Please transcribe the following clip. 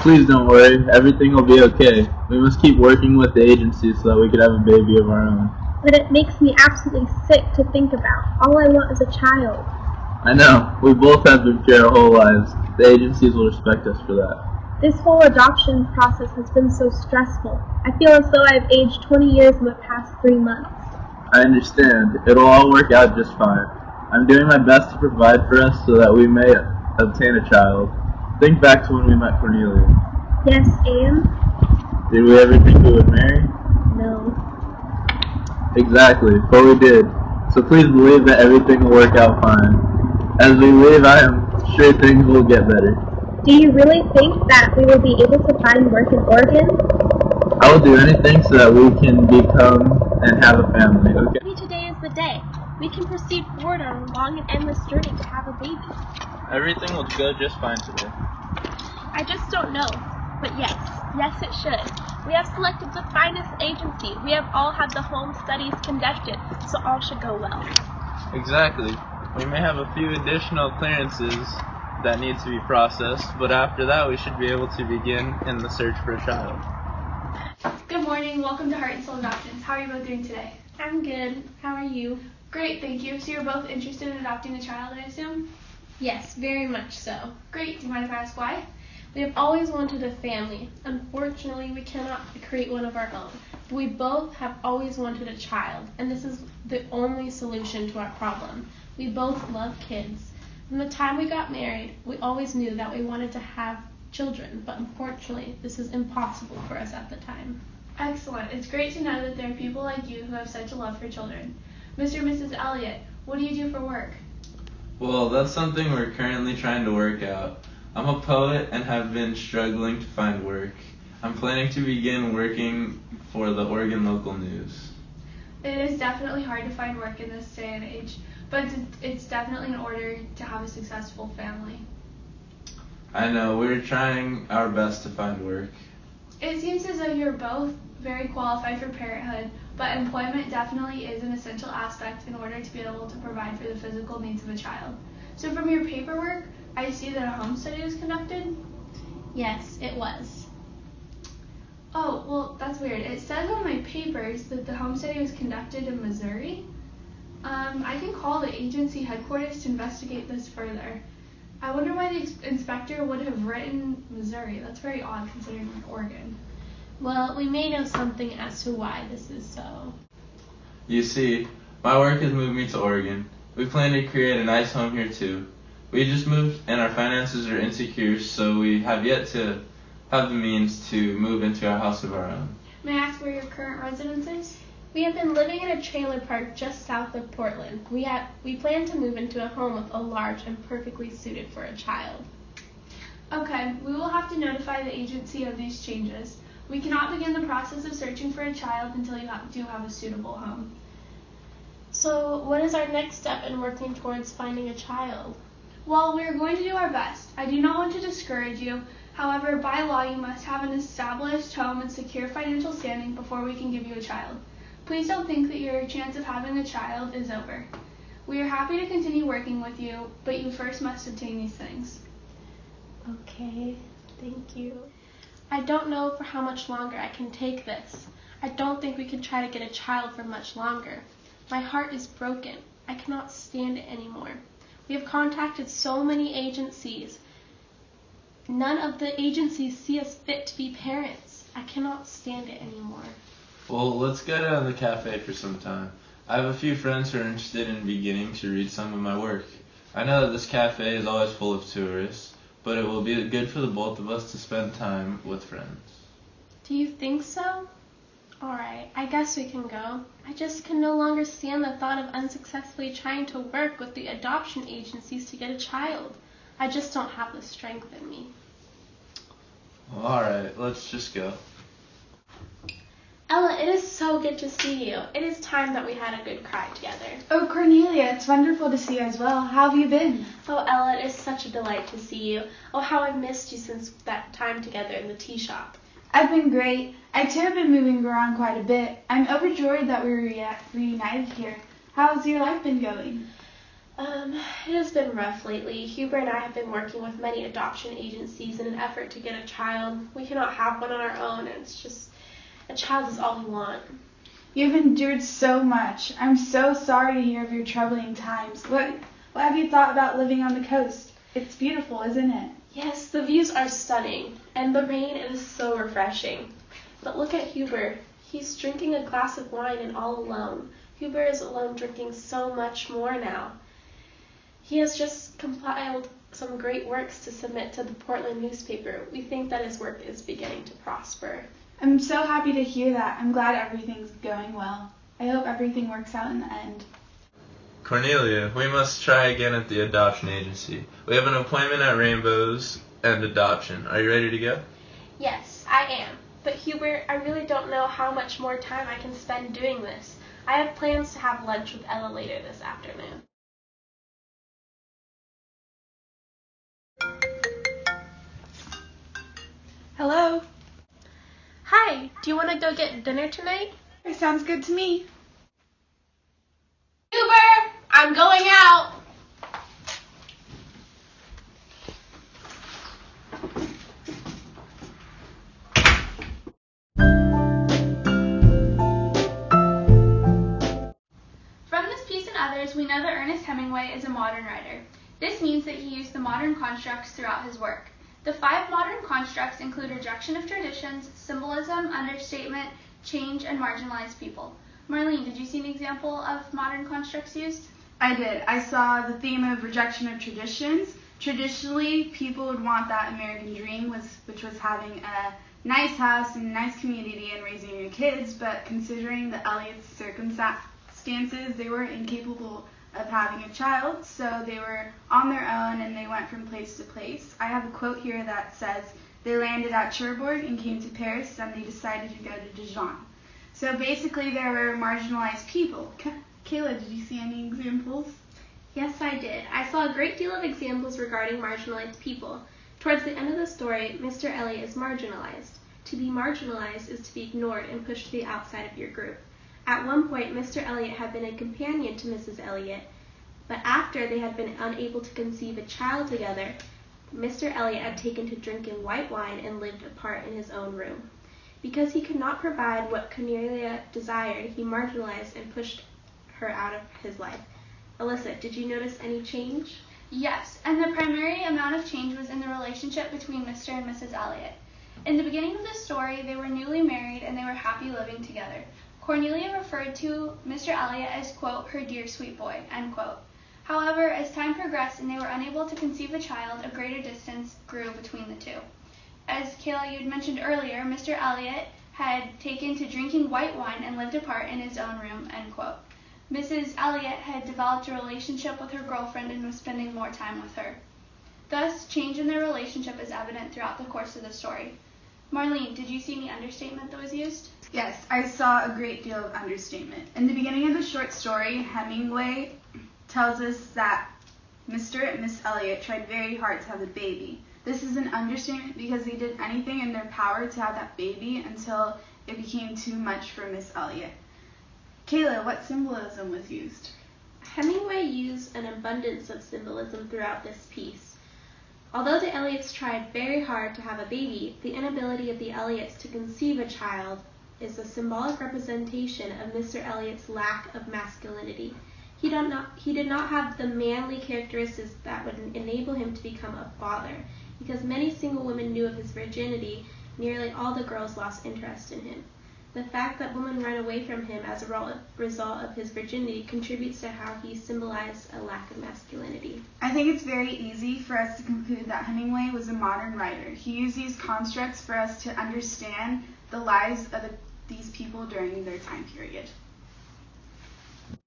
Please don't worry, everything will be okay. We must keep working with the agency so that we could have a baby of our own. But it makes me absolutely sick to think about. All I want is a child. I know, we both have been pure our whole lives. The agencies will respect us for that. This whole adoption process has been so stressful. I feel as though I've aged 20 years in the past 3 months. I understand. It'll all work out just fine. I'm doing my best to provide for us so that we may obtain a child. Think back to when we met Cornelia. Yes, and? Did we ever think we would marry? No. Exactly, but we did. So please believe that everything will work out fine. As we leave, I am sure things will get better. Do you really think that we will be able to find work in Oregon? I will do anything so that we can become and have a family, okay? Maybe today is the day. We can proceed forward on a long and endless journey to have a baby. Everything will go just fine today. I just don't know. But yes, it should. We have selected the finest agency. We have all had the home studies conducted, so all should go well. Exactly. We may have a few additional clearances that need to be processed, but after that we should be able to begin in the search for a child. Good morning. Welcome to Heart and Soul Adoptions. How are you both doing today? I'm good. How are you? Great, thank you. So you're both interested in adopting a child, I assume? Yes, very much so. Great. Do you mind if I ask why? We have always wanted a family. Unfortunately, we cannot create one of our own. But we both have always wanted a child, and this is the only solution to our problem. We both love kids. From the time we got married, we always knew that we wanted to have children, but unfortunately, this is impossible for us at the time. Excellent. It's great to know that there are people like you who have such a love for children. Mr. and Mrs. Elliot, what do you do for work? Well, that's something we're currently trying to work out. I'm a poet and have been struggling to find work. I'm planning to begin working for the Oregon Local News. It is definitely hard to find work in this day and age, but it's definitely in order to have a successful family. I know, we're trying our best to find work. It seems as though you're both very qualified for parenthood, but employment definitely is an essential aspect in order to be able to provide for the physical needs of a child. So from your paperwork, I see that a home study was conducted? Yes, it was. Oh, well, that's weird. It says on my papers that the home study was conducted in Missouri. I can call the agency headquarters to investigate this further. I wonder why the inspector would have written Missouri. That's very odd considering we're in Oregon. Well, we may know something as to why this is so. You see, my work has moved me to Oregon. We plan to create a nice home here too. We just moved and our finances are insecure, so we have yet to have the means to move into a house of our own. May I ask where your current residence is? We have been living in a trailer park just south of Portland. We plan to move into a home with a large and perfectly suited for a child. Okay, we will have to notify the agency of these changes. We cannot begin the process of searching for a child until you do have a suitable home. So, what is our next step in working towards finding a child? Well, we are going to do our best. I do not want to discourage you. However, by law, you must have an established home and secure financial standing before we can give you a child. Please don't think that your chance of having a child is over. We are happy to continue working with you, but you first must obtain these things. Okay, thank you. I don't know for how much longer I can take this. I don't think we can try to get a child for much longer. My heart is broken. I cannot stand it anymore. We have contacted so many agencies. None of the agencies see us fit to be parents. I cannot stand it anymore. Well, let's go down to the cafe for some time. I have a few friends who are interested in beginning to read some of my work. I know that this cafe is always full of tourists, but it will be good for the both of us to spend time with friends. Do you think so? Alright, I guess we can go. I just can no longer stand the thought of unsuccessfully trying to work with the adoption agencies to get a child. I just don't have the strength in me. Alright, let's just go. Ella, it is so good to see you. It is time that we had a good cry together. Oh, Cornelia, it's wonderful to see you as well. How have you been? Oh, Ella, it is such a delight to see you. Oh, how I've missed you since that time together in the tea shop. I've been great. I too have been moving around quite a bit. I'm overjoyed that we were reunited here. How's your life been going? It has been rough lately. Huber and I have been working with many adoption agencies in an effort to get a child. We cannot have one on our own, and it's just, a child is all we want. You've endured so much. I'm so sorry to hear of your troubling times. What have you thought about living on the coast? It's beautiful, isn't it? Yes, the views are stunning, and the rain is so refreshing. But look at Huber. He's drinking a glass of wine and all alone. Huber is alone drinking so much more now. He has just compiled some great works to submit to the Portland newspaper. We think that his work is beginning to prosper. I'm so happy to hear that. I'm glad everything's going well. I hope everything works out in the end. Cornelia, we must try again at the adoption agency. We have an appointment at Rainbows and Adoption. Are you ready to go? Yes, I am. But Hubert, I really don't know how much more time I can spend doing this. I have plans to have lunch with Ella later this afternoon. Hello. Hi, do you want to go get dinner tonight? It sounds good to me. Hubert, I'm going out. From this piece and others, we know that Ernest Hemingway is a modern writer. This means that he used the modern constructs throughout his work. The 5 modern constructs include rejection of traditions, symbolism, understatement, change, and marginalized people. Marlene, did you see an example of modern constructs used? I did. I saw the theme of rejection of traditions. Traditionally, people would want that American dream, which was having a nice house and a nice community and raising your kids, but considering the Elliot's circumstances, they were incapable of having a child, so they were on their own and they went from place to place. I have a quote here that says, they landed at Cherbourg and came to Paris, and they decided to go to Dijon. So basically they were marginalized people. Kayla, did you see any examples? Yes, I did. I saw a great deal of examples regarding marginalized people. Towards the end of the story, Mr. Elliot is marginalized. To be marginalized is to be ignored and pushed to the outside of your group. At one point, Mr. Elliot had been a companion to Mrs. Elliot, but after they had been unable to conceive a child together, Mr. Elliot had taken to drinking white wine and lived apart in his own room. Because he could not provide what Cornelia desired, he marginalized and pushed her out of his life. Alyssa, did you notice any change? Yes, and the primary amount of change was in the relationship between Mr. and Mrs. Elliot. In the beginning of the story, they were newly married and they were happy living together. Cornelia referred to Mr. Elliot as, quote, her dear sweet boy, end quote. However, as time progressed and they were unable to conceive a child, a greater distance grew between the two. As Kayla, you had mentioned earlier, Mr. Elliot had taken to drinking white wine and lived apart in his own room, end quote. Mrs. Elliot had developed a relationship with her girlfriend and was spending more time with her. Thus, change in their relationship is evident throughout the course of the story. Marlene, did you see any understatement that was used? Yes, I saw a great deal of understatement. In the beginning of the short story, Hemingway tells us that Mr. and Miss Elliot tried very hard to have a baby. This is an understatement because they did anything in their power to have that baby until it became too much for Miss Elliot. Kayla, what symbolism was used? Hemingway used an abundance of symbolism throughout this piece. Although the Elliots tried very hard to have a baby, the inability of the Elliots to conceive a child is a symbolic representation of Mr. Elliott's lack of masculinity. He did not have the manly characteristics that would enable him to become a father. Because many single women knew of his virginity, nearly all the girls lost interest in him. The fact that women ran away from him as a result of his virginity contributes to how he symbolized a lack of masculinity. I think it's very easy for us to conclude that Hemingway was a modern writer. He used these constructs for us to understand the lives of these people during their time period.